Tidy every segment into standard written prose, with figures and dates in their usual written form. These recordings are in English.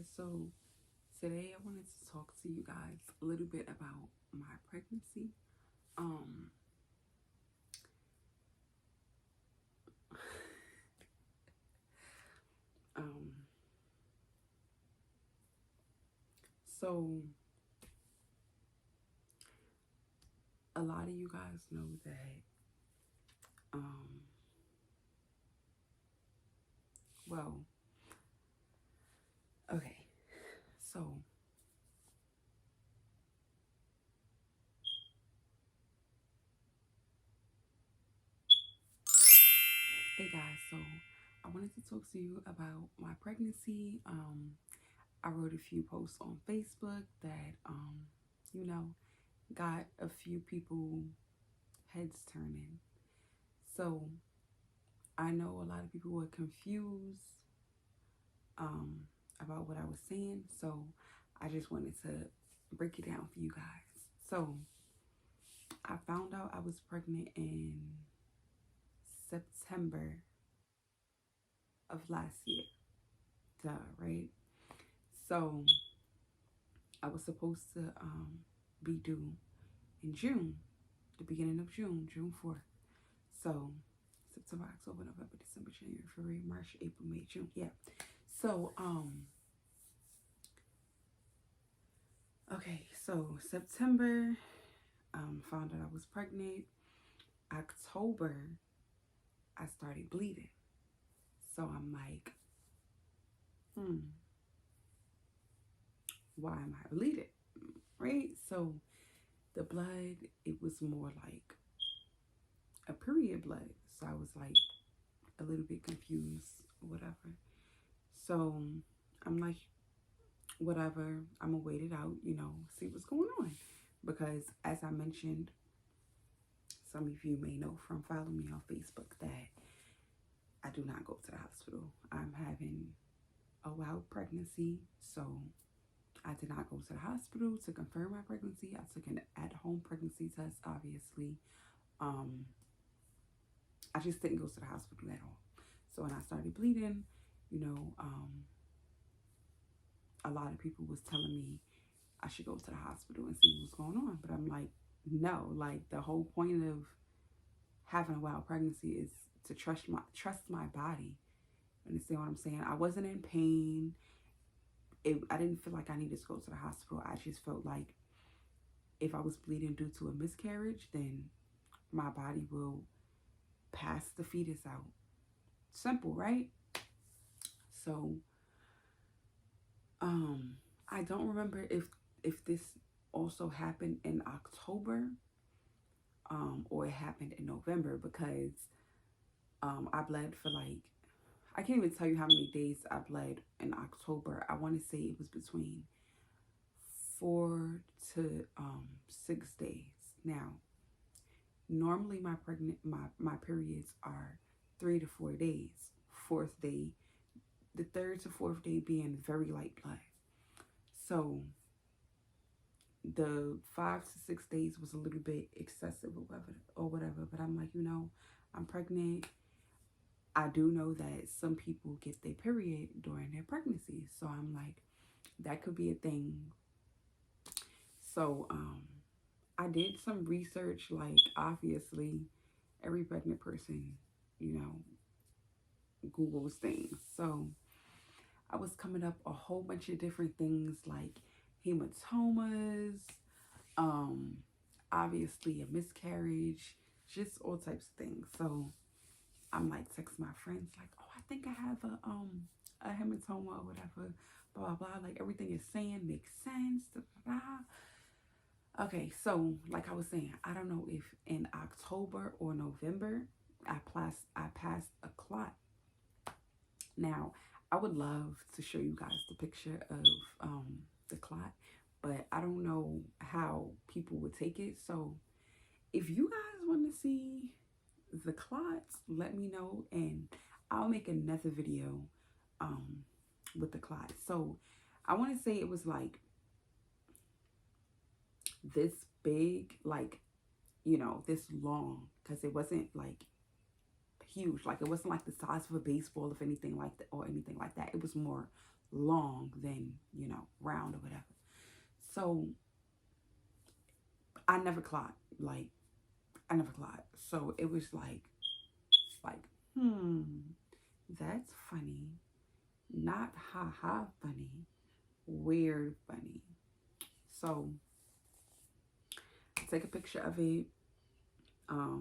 guys, so today I wanted to talk to you guys a little bit about my pregnancy. Um um so a lot of you guys know that um well, okay. So hey guys, so I wanted to talk to you about my pregnancy. I wrote a few posts on Facebook that you know, got a few people heads turning. So I know a lot of people were confused um, about what I was saying, so I just wanted to break it down for you guys. So I found out I was pregnant in September of last year, right? So I was supposed to be due in June, the beginning of June, June 4th. So September, October, November, December, January, February, March, April, May, June. Yeah. So okay, so September, found out I was pregnant. October, I started bleeding. So I'm like, why am I bleeding? Right? So the blood, it was more like a period blood. So I was like a little bit confused, whatever. So I'm like, whatever, I'm gonna wait it out, see what's going on. Because as I mentioned, some of you may know from following me on Facebook that I do not go to the hospital. I'm having a wild pregnancy, so I did not go to the hospital to confirm my pregnancy. I took an at-home pregnancy test, obviously. I just didn't go to the hospital at all. So when I started bleeding, a lot of people was telling me I should go to the hospital and see what's going on. But I'm like, no, like the whole point of having a wild pregnancy is to trust my body. Understand what I'm saying? I wasn't in pain. I didn't feel like I needed to go to the hospital. I just felt like if I was bleeding due to a miscarriage, then my body will pass the fetus out. Simple, right? So, I don't remember if this also happened in October, or it happened in November, because I bled for like, I can't even tell you how many days I bled in October. I want to say it was between 4 to 6 days. Now, normally my periods are 3 to 4 days. Fourth day, the third to fourth day being very light blood. So the 5 to 6 days was a little bit excessive or whatever. But I'm like, I'm pregnant. I do know that some people get their period during their pregnancy. So I'm like, that could be a thing. So I did some research, like obviously every pregnant person, Googles things. So I was coming up a whole bunch of different things like hematomas, obviously a miscarriage, just all types of things. So I'm like text my friends like, oh, I think I have a hematoma or whatever, blah blah blah. Like everything is saying makes sense. Blah, blah, blah. Okay, so like I was saying, I don't know if in October or November I passed a clot. Now I would love to show you guys the picture of the clot, but I don't know how people would take it. So if you guys want to see the clots, let me know and I'll make another video with the clot. So I want to say it was like this big, like, this long, because it wasn't like huge. Like it wasn't like the size of a baseball, if anything like that, or anything like that. It was more long than, you know, round or whatever. So I never clocked. Like, I never clocked. So it was like, that's funny. Not ha ha funny. Weird funny. So I take a picture of it. I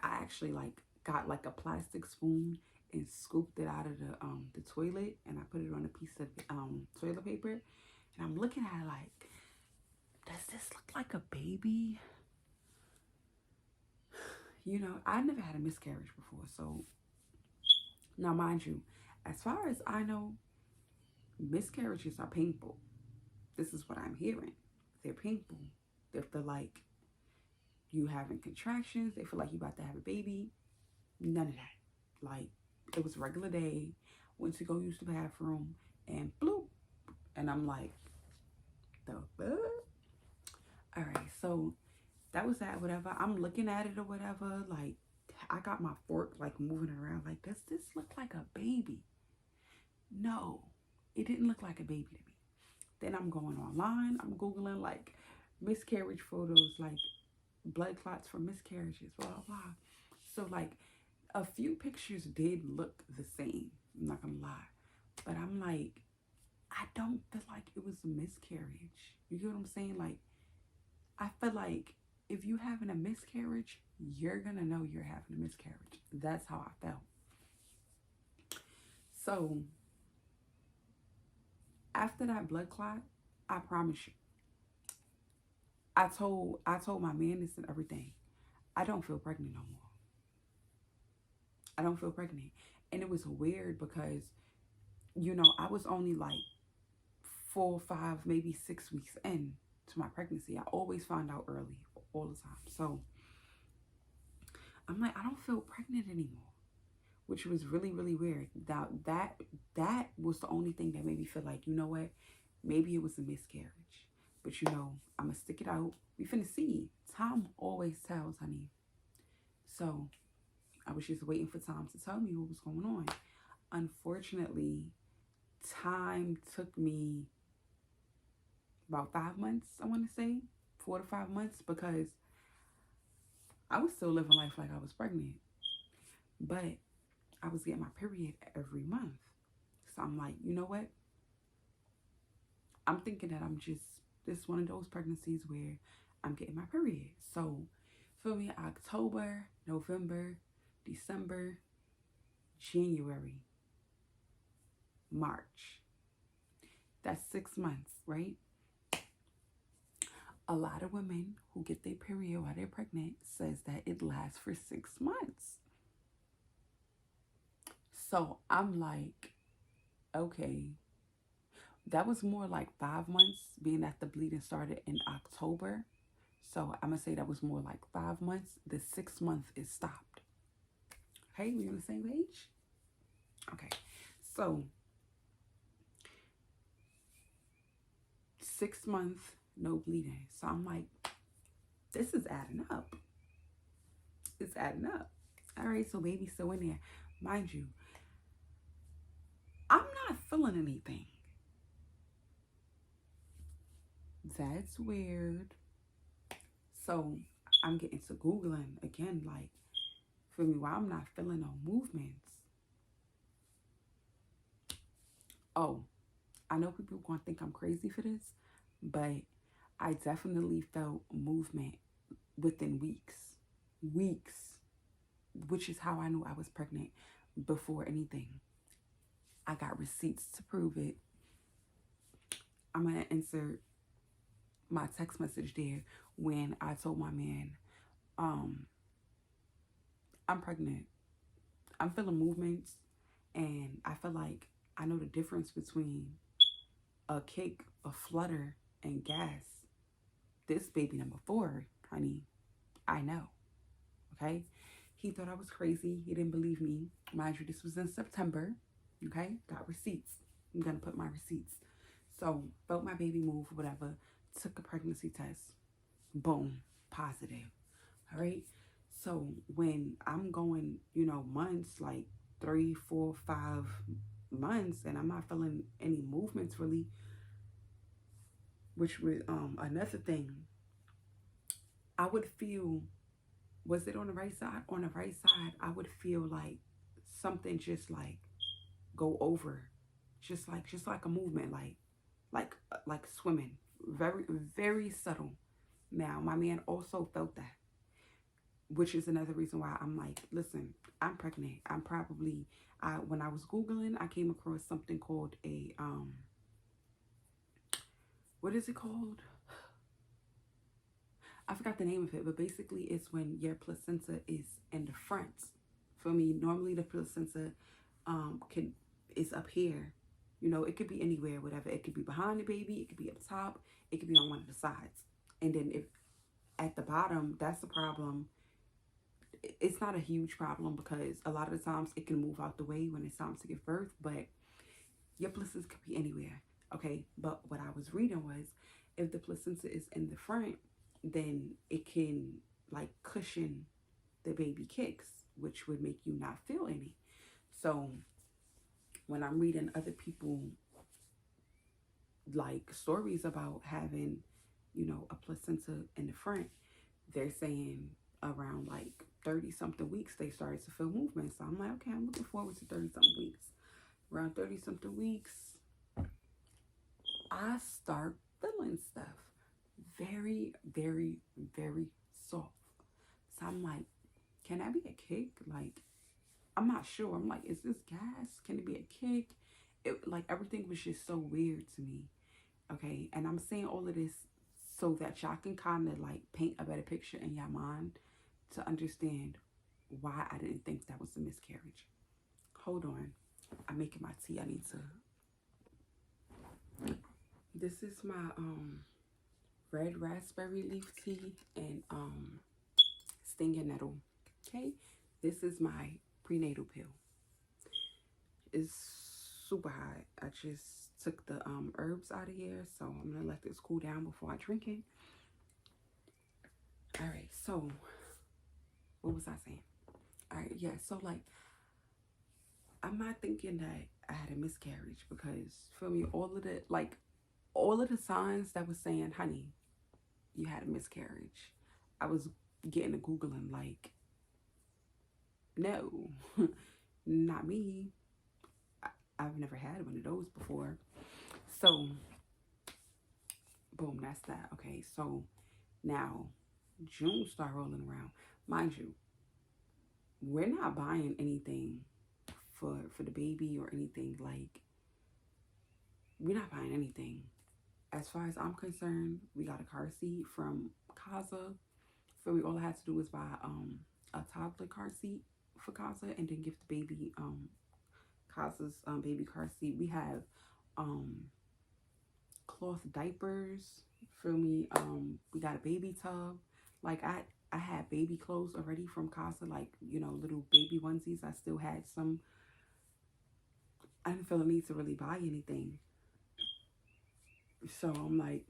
actually like got like a plastic spoon and scooped it out of the toilet, and I put it on a piece of toilet paper, and I'm looking at it like, does this look like a baby? You know, I never had a miscarriage before, so now mind you, as far as I know, miscarriages are painful. This is what I'm hearing. They're painful. If they're like you having contractions, they feel like you about to have a baby. None of that. Like, it was a regular day. Went to go use the bathroom and bloop. And I'm like, the fuck? All right, so that was that, whatever. I'm looking at it or whatever. Like, I got my fork like moving around. Like, does this look like a baby? No, it didn't look like a baby to me. Then I'm going online. I'm Googling like miscarriage photos, like blood clots for miscarriages, blah, blah, blah. So like a few pictures did look the same. I'm not gonna lie. But I'm like, I don't feel like it was a miscarriage. You get what I'm saying? Like, I feel like if you having a miscarriage, you're gonna know you're having a miscarriage. That's how I felt. So after that blood clot, I promise you, I told my man this and everything. I don't feel pregnant no more. I don't feel pregnant. And it was weird because, you know, I was only like 4, 5, maybe 6 weeks in to my pregnancy. I always find out early all the time. So I'm like, I don't feel pregnant anymore, which was really, really weird. Now that was the only thing that made me feel like, you know what, maybe it was a miscarriage. But you know, I'm gonna stick it out. We finna see. Time always tells, honey. So I was just waiting for time to tell me what was going on. Unfortunately, time took me about 5 months, I want to say 4 to 5 months, because I was still living life like I was pregnant, but I was getting my period every month. So I'm like, you know what? I'm thinking that I'm just, this one of those pregnancies where I'm getting my period. So for me, October, November, December, January, March. That's 6 months, right? A lot of women who get their period while they're pregnant says that it lasts for 6 months. So I'm like, okay, that was more like 5 months, being that the bleeding started in October. So I'm gonna say that was more like 5 months. The 6th month is stopped. Okay, we on the same page? Okay, so 6 months, no bleeding. So I'm like, this is adding up. It's adding up. All right, so baby's still in there. Mind you, I'm not feeling anything. That's weird. So I'm getting to Googling again, like, for me, why I'm not feeling no movements. Oh, I know people are going to think I'm crazy for this, but I definitely felt movement within weeks. Weeks, which is how I knew I was pregnant before anything. I got receipts to prove it. I'm going to insert my text message there when I told my man, I'm pregnant. I'm feeling movements, and I feel like I know the difference between a kick, a flutter, and gas. This baby number 4, honey, I know. Okay? He thought I was crazy. He didn't believe me. Mind you, this was in September. Okay? Got receipts. I'm going to put my receipts. So, felt my baby move, whatever. Took a pregnancy test. Boom. Positive. All right? So, when I'm going, you know, months, like 3, 4, 5, months and I'm not feeling any movements really, which was another thing. I would feel, was it on the right side? On the right side, I would feel like something just like go over, just like a movement, like swimming, very very subtle. Now my man also felt that, which is another reason why I'm like, listen, I'm pregnant. I'm probably, when I was Googling, I came across something called a, what is it called? I forgot the name of it, but basically it's when your placenta is in the front. For me, normally the placenta is up here. You know, it could be anywhere, whatever. It could be behind the baby, it could be up top, it could be on one of the sides. And then if at the bottom, that's the problem. It's not a huge problem because a lot of the times it can move out the way when it's time to give birth, but your placenta could be anywhere. Okay, but what I was reading was if the placenta is in the front, then it can like cushion the baby kicks, which would make you not feel any. So when I'm reading other people like stories about having, you know, a placenta in the front, they're saying around like 30 something weeks they started to feel movement. So I'm like, okay, I'm looking forward to 30 something weeks. Around 30 something weeks, I start feeling stuff very, very, very soft. So I'm like, can that be a kick? Like, I'm not sure. I'm like, is this gas? Can it be a kick? It, like, everything was just so weird to me. Okay, and I'm saying all of this so that y'all can kind of like paint a better picture in your mind to understand why I didn't think that was a miscarriage. Hold on, I'm making my tea. I need to. This is my red raspberry leaf tea and stinging nettle. Okay, this is my prenatal pill. It's super hot. I just took the herbs out of here, so I'm gonna let this cool down before I drink it. All right, so what was I saying? All right, yeah, so like I'm not thinking that I had a miscarriage because for me, all of the signs that was saying, honey, you had a miscarriage, I was getting to Googling like, no, not me. I've never had one of those before. So, boom, that's that. Okay, so now June start rolling around. Mind you, we're not buying anything for the baby or anything. Like, we're not buying anything. As far as I'm concerned, we got a car seat from Casa. So we all I had to do was buy a toddler car seat for Casa and then give the baby Casa's baby car seat. We have cloth diapers. Feel me? We got a baby tub. Like I had baby clothes already from Casa, like, you know, little baby onesies. I still had some. I didn't feel the need to really buy anything. So I'm like,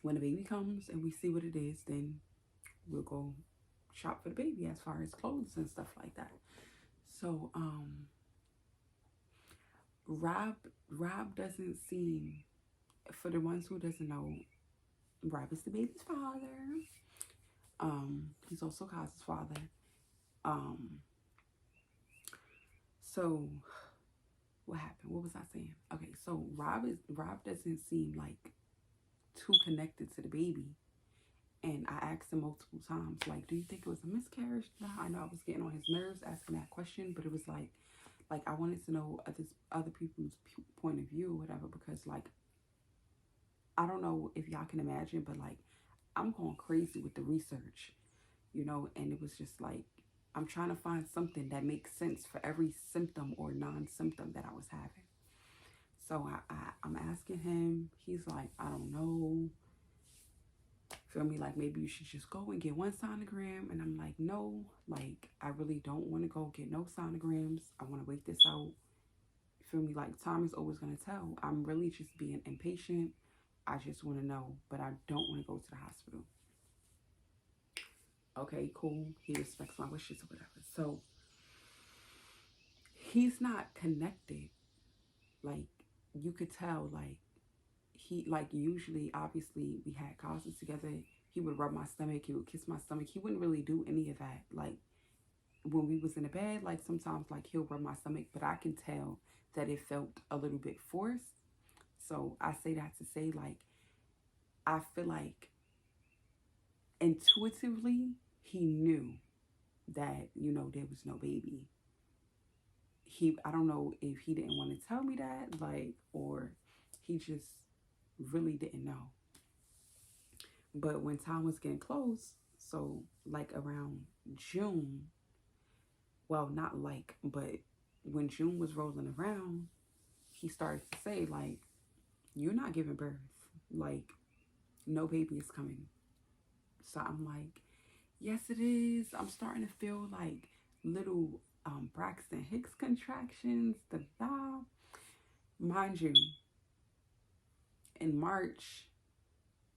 when the baby comes and we see what it is, then we'll go shop for the baby as far as clothes and stuff like that. So Rob doesn't seem, for the ones who doesn't know, Rob is the baby's father. He's also Kaza's father. So what happened? What was I saying? Okay, so Rob doesn't seem like too connected to the baby. And I asked him multiple times, like, do you think it was a miscarriage? Now, I know I was getting on his nerves asking that question, but it was like I wanted to know other people's point of view or whatever, because like, I don't know if y'all can imagine, but like, I'm going crazy with the research, you know, and it was just like, I'm trying to find something that makes sense for every symptom or non-symptom that I was having. So I'm asking him. He's like, I don't know. Feel me? Like, maybe you should just go and get one sonogram. And I'm like, no, like, I really don't want to go get no sonograms. I want to wait this out. Feel me? Like, time is always going to tell. I'm really just being impatient. I just want to know, but I don't want to go to the hospital. Okay, cool. He respects my wishes or whatever. So he's not connected. Like, you could tell, like, he, like, usually, obviously, we had classes together. He would rub my stomach. He would kiss my stomach. He wouldn't really do any of that. Like, when we was in the bed, like, sometimes, like, he'll rub my stomach, but I can tell that it felt a little bit forced. So I say that to say, like, I feel like intuitively he knew that, you know, there was no baby. I don't know if he didn't want to tell me that, like, or he just really didn't know. But when time was getting close, so like around June, well, not like, but when June was rolling around, he started to say, like, you're not giving birth. Like, no baby is coming. So I'm like, yes, it is. I'm starting to feel like little Braxton Hicks contractions. Da-da. Mind you, in March,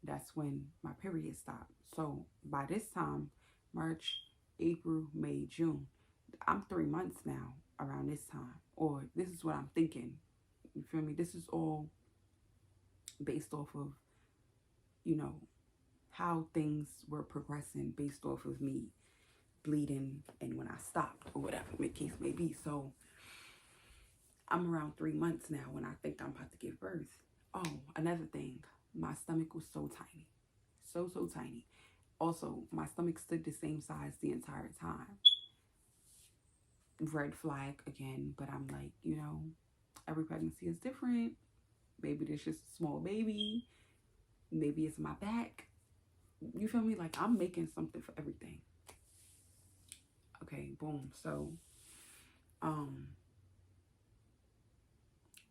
that's when my period stopped. So by this time, March, April, May, June, I'm 3 months now around this time. Or this is what I'm thinking. You feel me? This is all based off of, you know, how things were progressing based off of me bleeding and when I stopped or whatever the case may be. So I'm around 3 months now when I think I'm about to give birth. Oh, another thing, my stomach was so tiny. So tiny. Also, my stomach stood the same size the entire time. Red flag again, but I'm like, you know, every pregnancy is different. Maybe there's just a small baby. Maybe it's my back. You feel me? Like, I'm making something for everything. Okay, boom. So,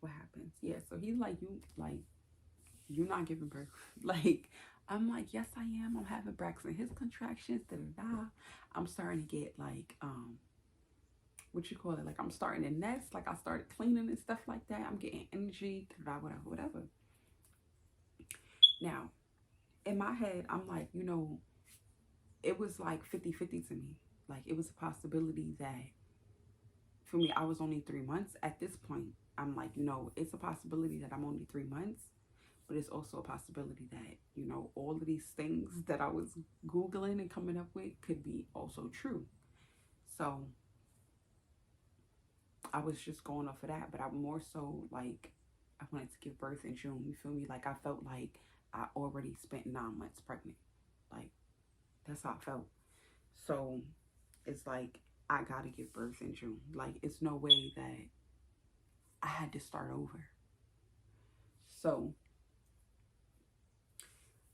what happens? Yeah, so he's like, you're not giving birth. Like, I'm like, yes, I am. I'm having Braxton his contractions. Da-da-da. I'm starting to get, like, what you call it? Like, I'm starting to nest. Like, I started cleaning and stuff like that. I'm getting energy. Da-da, whatever. Now, in my head, I'm like, you know, it was like 50-50 to me. Like, it was a possibility that, for me, I was only 3 months. At this point, I'm like, you know, it's a possibility that I'm only 3 months. But it's also a possibility that, you know, all of these things that I was Googling and coming up with could be also true. So I was just going off of that. But I'm more so like, I wanted to give birth in June. You feel me? Like, I felt like I already spent 9 months pregnant. Like, that's how I felt. So it's like, I got to give birth in June. Like, it's no way that I had to start over. So,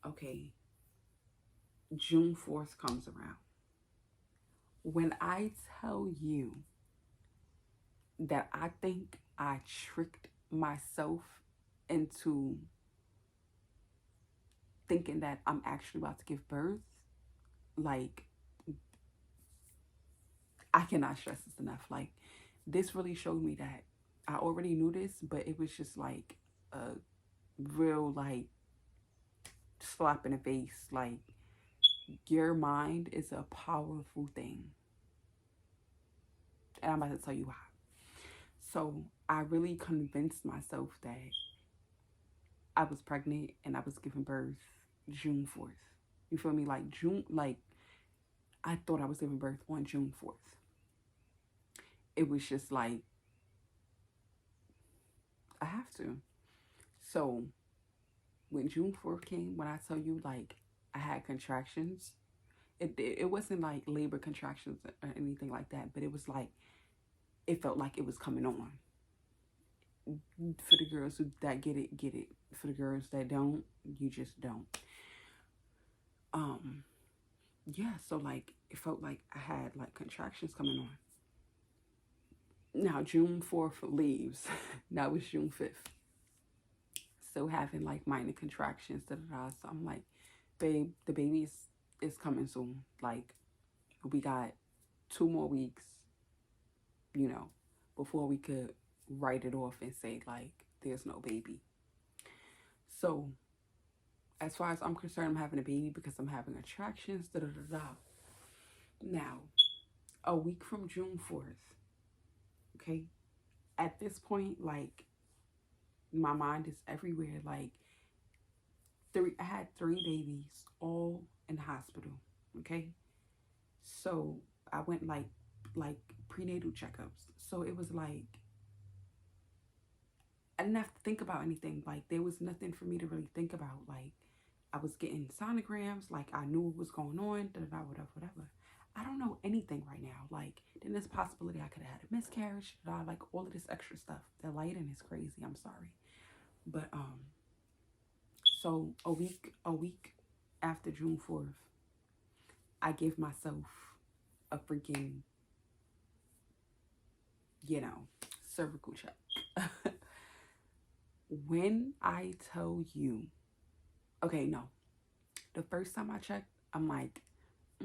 okay, June 4th comes around. When I tell you that I think I tricked myself into thinking that I'm actually about to give birth, like, I cannot stress this enough. Like, this really showed me that I already knew this, but it was just like a real, like, slap in the face. Like, your mind is a powerful thing. And I'm about to tell you why. So I really convinced myself that I was pregnant and I was giving birth June 4th. You feel me? Like, June, like, I thought I was giving birth on June 4th. It was just like, I have to. So when June 4th came, when I tell you, like, I had contractions, it wasn't like labor contractions or anything like that, but it was like, it felt like it was coming on. For the girls that get it, get it. For the girls that don't, you just don't. Yeah, so like, it felt like I had like contractions coming on. Now June 4th leaves. Now it's June 5th. Still having like minor contractions. Da-da-da. So I'm like, babe, the baby is coming soon. Like, we got 2 more weeks, you know, before we could write it off and say like, there's no baby. So as far as I'm concerned, I'm having a baby because I'm having contractions. Da-da-da-da. Now, a week from June 4th, okay, at this point, like, my mind is everywhere. Like, I had 3 babies, all in the hospital. Okay, so I went like prenatal checkups. So it was like I didn't have to think about anything. Like, there was nothing for me to really think about. Like, I was getting sonograms. Like, I knew what was going on. Da da da. Whatever, whatever. I don't know anything right now. Like, then there's possibility I could have had a miscarriage. Da, da, like all of this extra stuff. The lighting is crazy. I'm sorry, but so a week after June 4th, I give myself a freaking, you know, cervical check. When I tell you, okay, no, the first time I checked, I'm like,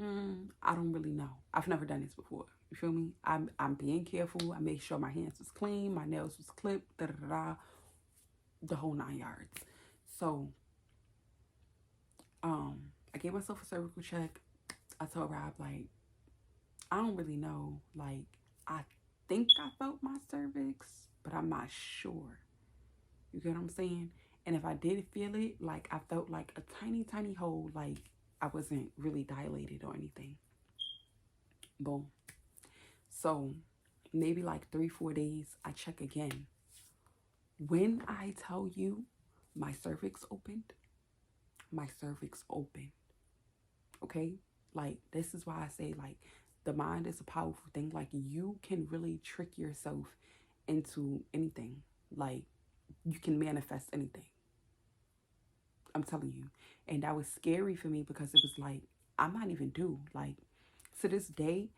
I don't really know. I've never done this before. You feel me? I'm being careful. I made sure my hands was clean, my nails was clipped, da da da, da, the whole 9 yards. So, I gave myself a cervical check. I told Rob, like, I don't really know. Like, I think I felt my cervix, but I'm not sure. You get what I'm saying? And if I did feel it, like, I felt like a tiny, tiny hole. Like, I wasn't really dilated or anything. Boom. So maybe like 3-4 days, I check again. When I tell you my cervix opened, my cervix opened. Okay? Like, this is why I say, like, the mind is a powerful thing. Like, you can really trick yourself into anything. Like, you can manifest anything. I'm telling you. And that was scary for me because it was like, I'm not even due. Like, to this day,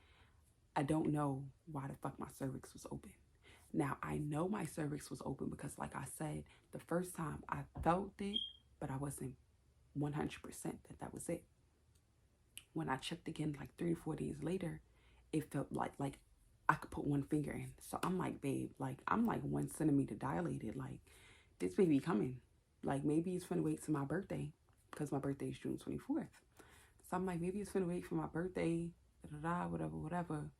I don't know why the fuck my cervix was open. Now, I know my cervix was open because, like I said, the first time I felt it, but I wasn't 100% that was it. When I checked again, like 3 or 4 days later, it felt like I could put one finger in. So I'm like, babe, like, I'm like 1 centimeter dilated. Like, this baby coming. Like, maybe it's finna wait till my birthday because my birthday is June 24th. So I'm like, maybe it's finna wait for my birthday, da-da-da, whatever, whatever.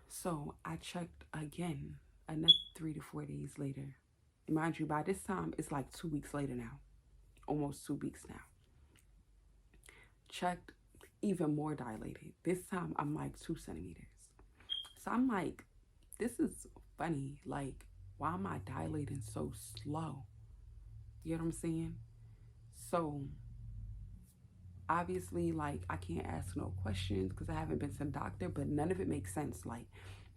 So I checked again another 3 to 4 days later. Mind you, by this time, it's like 2 weeks later now. Almost 2 weeks now. Checked, even more dilated. This time, I'm like 2 centimeters. So I'm like, this is funny. Like, why am I dilating so slow? You know what I'm saying? So, obviously, like, I can't ask no questions because I haven't been to the doctor, but none of it makes sense. Like,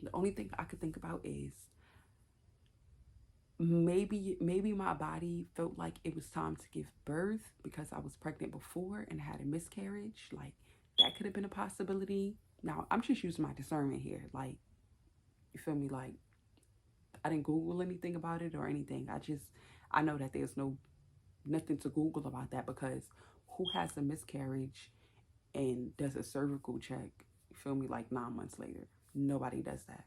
the only thing I could think about is maybe my body felt like it was time to give birth because I was pregnant before and had a miscarriage. Like, that could have been a possibility. Now, I'm just using my discernment here. Like, you feel me? Like, I didn't Google anything about it or anything. I know that there's nothing to Google about that because who has a miscarriage and does a cervical check, you feel me, like 9 months later? Nobody does that.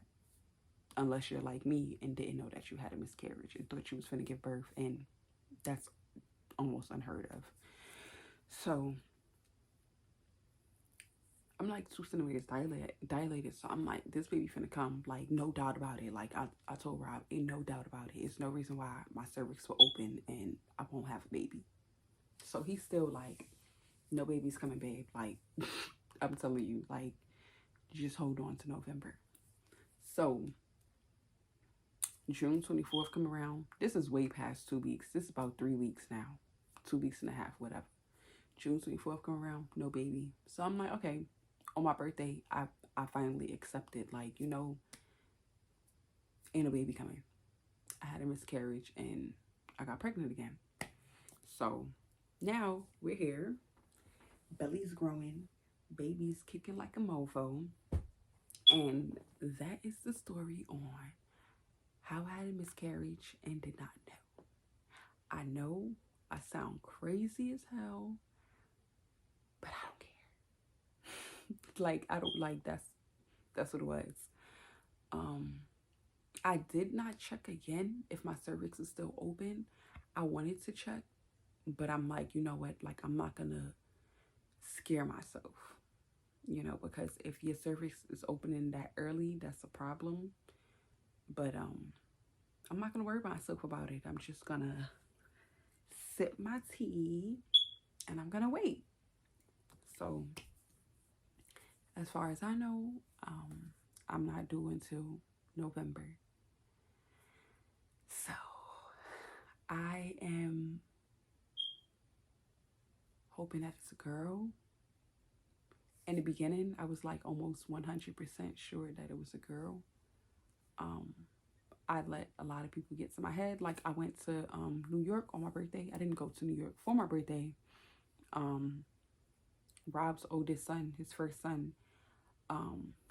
Unless you're like me and didn't know that you had a miscarriage and thought you was finna give birth, and that's almost unheard of. So I'm like 2 centimeters dilated. So I'm like, this baby finna come, like, no doubt about it. Like, I told Rob, ain't no doubt about it. It's no reason why my cervix will open and I won't have a baby. So he's still like, no baby's coming, babe. Like, I'm telling you, like, just hold on to November. So June 24th come around. This is way past 2 weeks. This is about 3 weeks now. 2 weeks and a half, whatever. June 24th come around, no baby. So I'm like, okay, on my birthday, I finally accepted, like, you know, ain't no baby coming. I had a miscarriage and I got pregnant again. So now we're here. Belly's growing. Baby's kicking like a mofo. And that is the story on how I had a miscarriage and did not know. I know I sound crazy as hell, but I don't care. Like, I don't, like, that's what it was. I did not check again if my cervix is still open. I wanted to check, but I'm like, you know what? Like, I'm not gonna scare myself, you know, because if your cervix is opening that early, that's a problem. But I'm not gonna worry myself about it. I'm just gonna sip my tea and I'm gonna wait. So as far as I know, I'm not due until November. So I am hoping that it's a girl. In the beginning, I was like almost 100% sure that it was a girl. I let a lot of people get to my head. Like, I went to New York on my birthday. I didn't go to New York for my birthday. Rob's oldest son, his first son,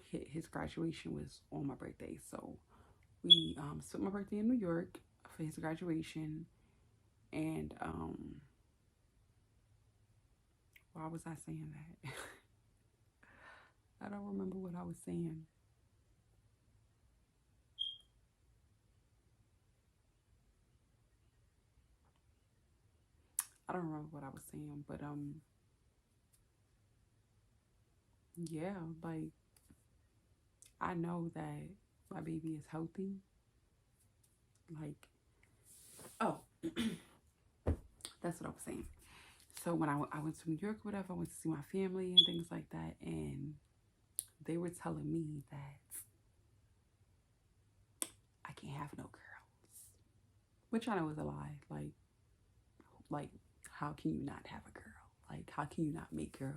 his graduation was on my birthday. So we spent my birthday in New York for his graduation. And why was I saying that? I don't remember what I was saying. I don't remember what I was saying, but yeah, like, I know that my baby is healthy. Like, oh, that's what I was saying. So when I went to New York, whatever, I went to see my family and things like that, and they were telling me that I can't have no girls, which I know is a lie. Like, how can you not have a girl? Like, how can you not make girls?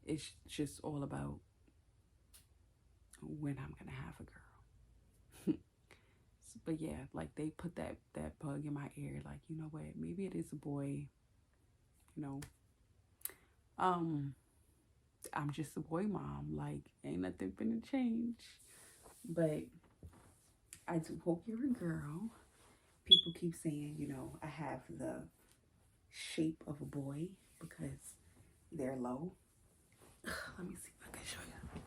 It's just all about when I'm gonna have a girl. But yeah, like, they put that bug in my ear. Like, you know what? Maybe it is a boy. You know, I'm just a boy mom. Like, ain't nothing finna change. But I do hope you're a girl. People keep saying, you know, I have the shape of a boy because they're low. Let me see if I can show you.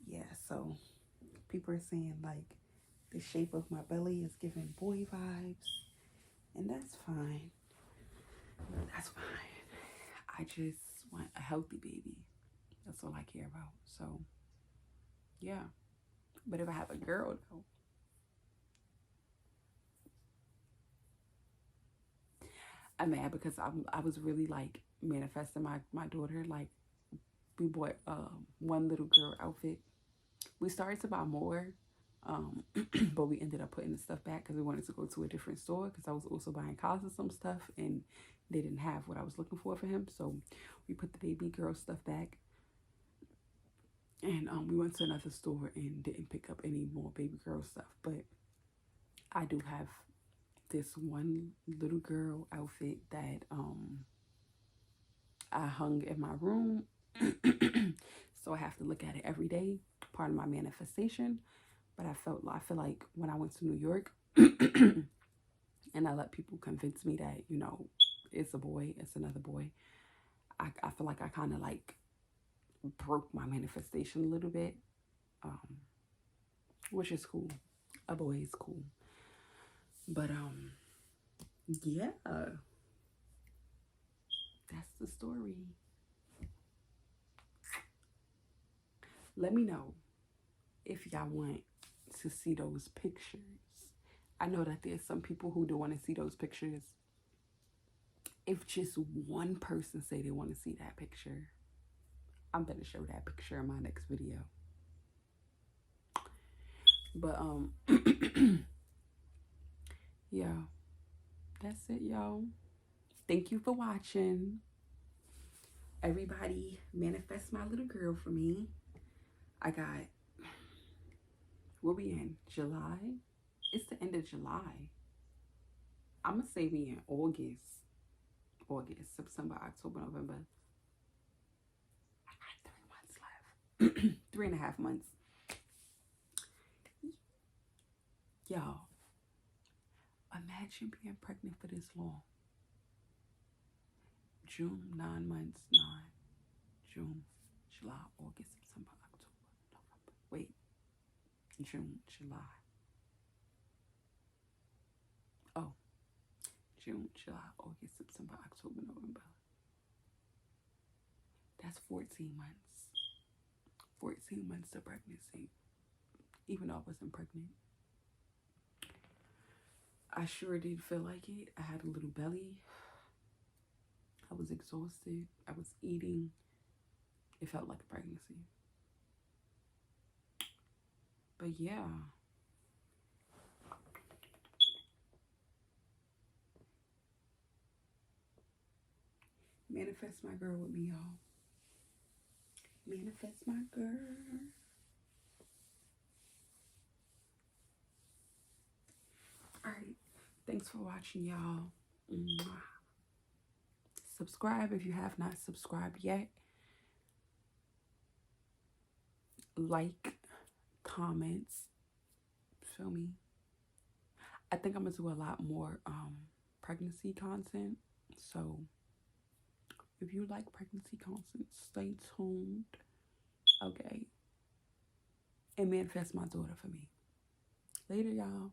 Yeah, so people are saying, like, the shape of my belly is giving boy vibes, and that's fine. That's fine. I just want a healthy baby. That's all I care about. So, yeah. But if I have a girl, though, I'm mad because I was really, like, manifesting my daughter. Like, we bought one little girl outfit. We started to buy more, but we ended up putting the stuff back because we wanted to go to a different store because I was also buying Casa some stuff and they didn't have what I was looking for him. So we put the baby girl stuff back. And we went to another store and didn't pick up any more baby girl stuff. But I do have this one little girl outfit that I hung in my room. So I have to look at it every day. Part of my manifestation. But I feel like when I went to New York and I let people convince me that, you know, it's a boy, it's another boy, I feel like I kind of like broke my manifestation a little bit, which is cool. A boy is cool. But yeah, that's the story. Let me know if y'all want to see those pictures. I know that there's some people who don't want to see those pictures. If just one person say they want to see that picture, I'm gonna show that picture in my next video. But yeah, that's it, y'all. Thank you for watching. Everybody manifest my little girl for me. I got, we'll be in July. It's the end of July. I'm gonna say we in August, September, October, November. I got 3 months left. 3.5 months. Y'all, imagine being pregnant for this long. June, 9 months, 9. June, July, August, September, October, November. Wait, June, July. Oh, June, July, August, September, October, November. That's 14 months. 14 months of pregnancy. even though I wasn't pregnant. I sure did feel like it. I had a little belly. I was exhausted. I was eating. It felt like a pregnancy. But yeah. Manifest my girl with me, y'all. Manifest my girl. Alright. Thanks for watching, y'all. Subscribe if you have not subscribed yet. Like, comments. Feel me? I think I'm gonna do a lot more pregnancy content. So if you like pregnancy content, stay tuned. Okay. And manifest my daughter for me. Later, y'all.